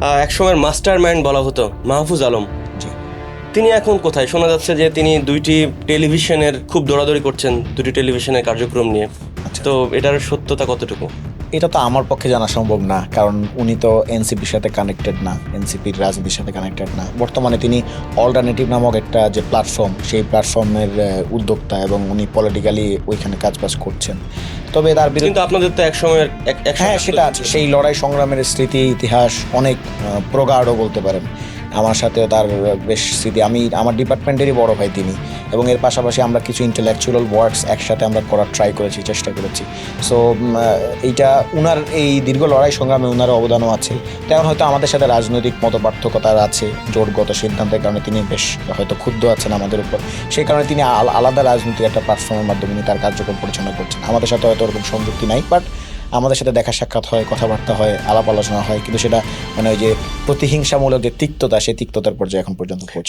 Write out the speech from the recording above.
একসময়ের master mind বলা হতো মাহফুজ আলম। জি। তিনি এখন কোথায়? শোনা যাচ্ছে যে তিনি দুইটি টেলিভিশনের খুব দৌড়াদৌড়ি করছেন, দুটি টেলিভিশনের কার্যক্রম নিয়ে। আচ্ছা। তো এটার সত্যতা কতটুকু? এটা তো আমার পক্ষে জানা সম্ভব না, কারণ উনি তো এনসিপির সাথে কানেক্টেড না, এনসিপির রাজনীতির সাথে কানেক্টেড না। বর্তমানে তিনি অল্টারনেটিভ নামক একটা যে প্ল্যাটফর্ম, সেই প্ল্যাটফর্মের উদ্যোক্তা, এবং উনি পলিটিক্যালি ওইখানে কাজবাজ করছেন। তবে তার বিরুদ্ধে কিন্তু আপনাদের তো একসময়ের হ্যাঁ, সেটা আছে। সেই লড়াই সংগ্রামের স্মৃতি ইতিহাস অনেক প্রগাঢ় বলতে পারেন। আমার সাথেও তার বেশ স্মৃতি। আমার ডিপার্টমেন্টেরই বড় ভাই তিনি, এবং এর পাশাপাশি আমরা কিছু ইন্টেলেকচুয়াল ওয়ার্কস একসাথে আমরা করার ট্রাই করেছি, চেষ্টা করেছি। সো এইটা উনার এই দীর্ঘ লড়াই সংগ্রামে উনার অবদানও আছে। তেমন হয়তো আমাদের সাথে রাজনৈতিক মতপার্থক্য তার আছে, জোটগত সিদ্ধান্তের কারণে তিনি বেশ হয়তো ক্ষুব্ধ আছেন আমাদের উপর। সেই কারণে তিনি আলাদা রাজনীতির একটা প্ল্যাটফর্মের মাধ্যমে তার কার্যক্রম পরিচালনা করছেন। আমাদের সাথে হয়তো ওরকম সংযুক্তি নাই, বাট আমাদের সাথে দেখা সাক্ষাৎ হয়, কথাবার্তা হয়, আলাপ আলোচনা হয়, কিন্তু সেটা মানে ওই যে প্রতিহিংসামূলক যে তিক্ততা, সেই তিক্ততার পর্যায়ে এখন পর্যন্ত পৌঁছে